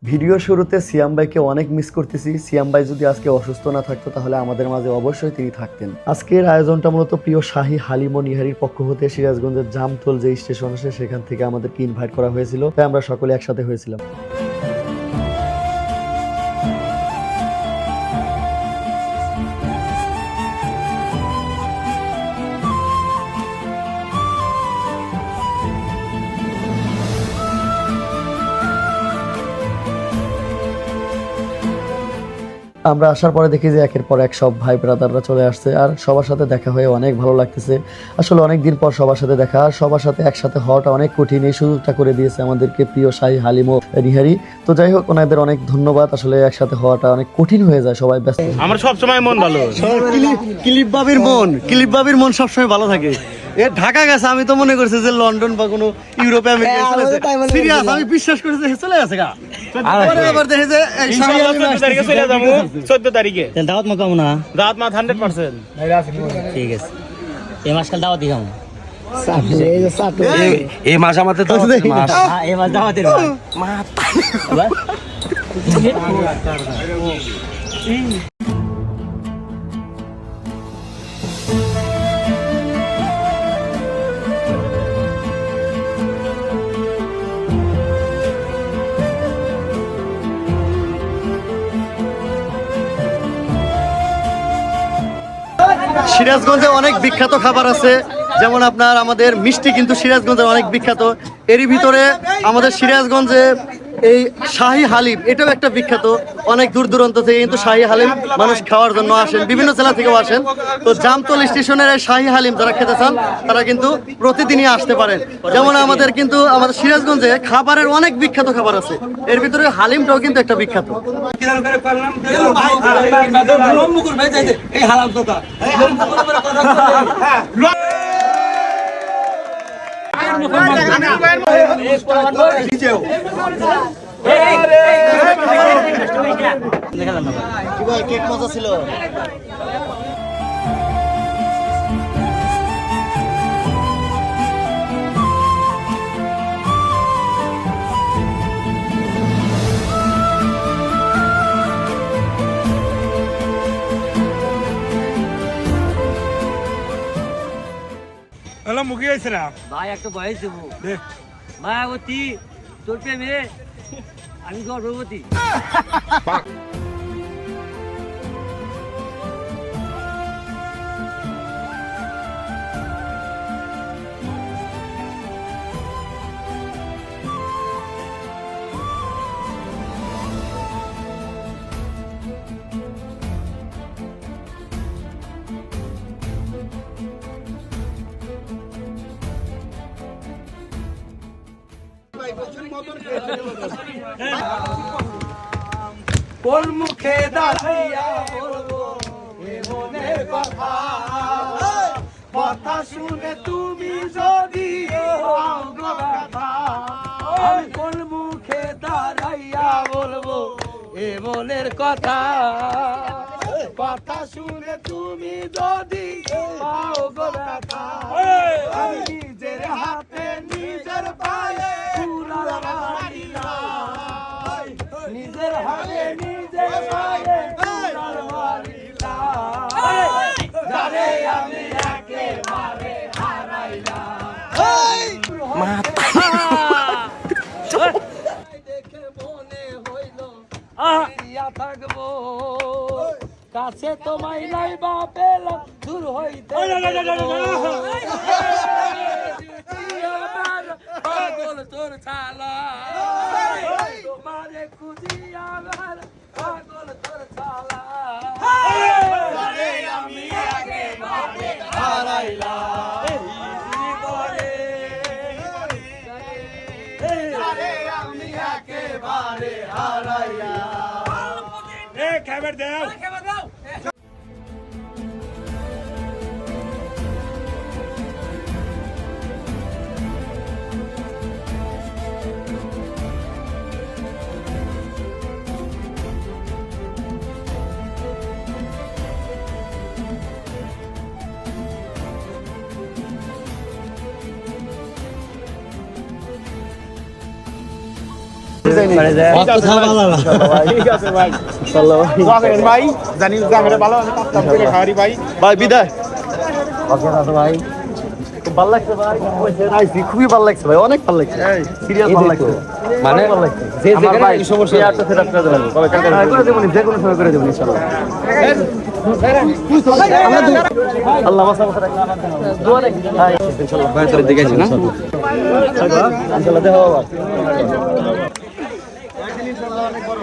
Video শুরুতে সিয়াম ভাইকে অনেক মিস করতেছি। সিয়াম ভাই যদি আজকে অসুস্থ না থাকতো তাহলে আমাদের মাঝে অবশ্যই তিনি থাকতেন। আজকের আয়োজনটা মূলত প্রিয় শাহী হালিম ও নিহারির পক্ষ হতে সিরাজগঞ্জের জামতল যে স্টেশন আছে সেখান থেকে আমাদেরকে ইনভাইট করা হয়েছিল, তাই আমরা সকলে একসাথে হয়েছিলাম। আমরা আসার পরে দেখি যে একের পর এক সব ভাই ব্রাদাররা চলে আসছে, আর সবার সাথে দেখা হয়ে অনেক ভালো লাগতেছে। আসলে অনেক দিন পর সবার সাথে দেখা, আর সবার সাথে একসাথে হওয়াটা অনেক কঠিন। এই সুযোগটা করে দিয়েছে আমাদেরকে প্রিয় শাহী হালিম ও নিহারি। তো যাই হোক, ওনাদের অনেক ধন্যবাদ। আসলে একসাথে হওয়াটা অনেক কঠিন হয়ে যায়, সবাই ব্যস্ত। আমার সব সময় মন ভালো। ক্লিপ বাবির মন সবসময় ভালো থাকে। এ ঢাকা গেছে, আমি তো মনে করছি যে লন্ডন বা কোনো ইউরোপে আমেরিকা চলে গেছে। সিরিয়াস, আমি বিশ্বাস করেছি চলে গেছে গা। পরে আবার দেখে যে এই ইনশাআল্লাহ 14 তারিখে চলে যাবো। 14 তারিখে দাওয়াত মা পাবো না? দাওয়াত মা 100%। ঠিক আছে, এই মাস কাল দাওয়াত দিলাম। এই মাস আমাদের তো মাস, এই মাস দাওয়াতের মাস। সিরাজগঞ্জে অনেক বিখ্যাত খাবার আছে, যেমন আপনার আমাদের মিষ্টি কিন্তু সিরাজগঞ্জে অনেক বিখ্যাত। এরই ভিতরে আমাদের সিরাজগঞ্জে এই শাহী হালিম, এটাও একটা বিখ্যাত। অনেক দূর দূরান্ত থেকে কিন্তু শাহী হালিম মানুষ খাওয়ার জন্য আসেন, বিভিন্ন জেলা থেকেও আসেন। তো জামতল স্টেশনের এই শাহী হালিম যারা খেতে চান তারা কিন্তু প্রতিদিনই আসতে পারেন। যেমন আমাদের সিরাজগঞ্জে খাবারের অনেক বিখ্যাত খাবার আছে, এর ভিতরে হালিমটাও কিন্তু একটা বিখ্যাত। কেক মজা ছিল। হ্যালো, মুখে আইছে না ভাই একটা বয়স দেবো মায়াবতী, তোর প্রেমে আমি গর্ভবতী। কোন মুখে দাঁড়াইয়া বলবো এ মনের কথা, কথা শুনে তুমি যদি হও গো ব্যথা। আমি কোন মুখে দাঁড়াইয়া বলবো এ মনের কথা, কথা শুনে তুমি যদি হও গো ব্যথা। আমি নিজের হাতে নিজের পায়ে কুড়াল মারিলাম, নিজের হাতে নিজের পায়ে কুড়াল মারিলাম, যারে আমি একেবারে হারাইলাম। দেখে মনে হইল ফিরিয়া থাকবো, কাছে তোমায় নাই বা পেলাম দূর হইতে পাগল তোর ছালা, তোমারে খুঁজি আমার পাগল তোর ছালা, আমি একেবারে হারাইলাম জীবনে, আমি একেবারে হারাইলাম। খাবার দাও। যায়নি ঠিক আছে ভাই ইনশাআল্লাহ ভাই। দোয়া করেন ভাই জানি জামারে ভালো আমি কাজ কাম করে খাওয়ারি ভাই ভাই বিদায় ভাই খুব ভালো লাগছে ভাই আইসি খুবই ভালো লাগছে ভাই অনেক ভালো লাগছে সিরিয়াস ভালো লাগছে মানে ভালো লাগছে যে যেখানে এই সমস্যা এই আটটা সেটআপ করে দেবেন কবে কালকে করে দেবেন যে কোনো সময় করে দেবেন ইনশাআল্লাহ আল্লাহ মাসা মাসা রাখবেন দোয়া রাখবেন ইনশাআল্লাহ ভাই তোর দিকে আছে না ইনশাআল্লাহ দেখা হবে ইনশাআল্লাহ অনেক বড়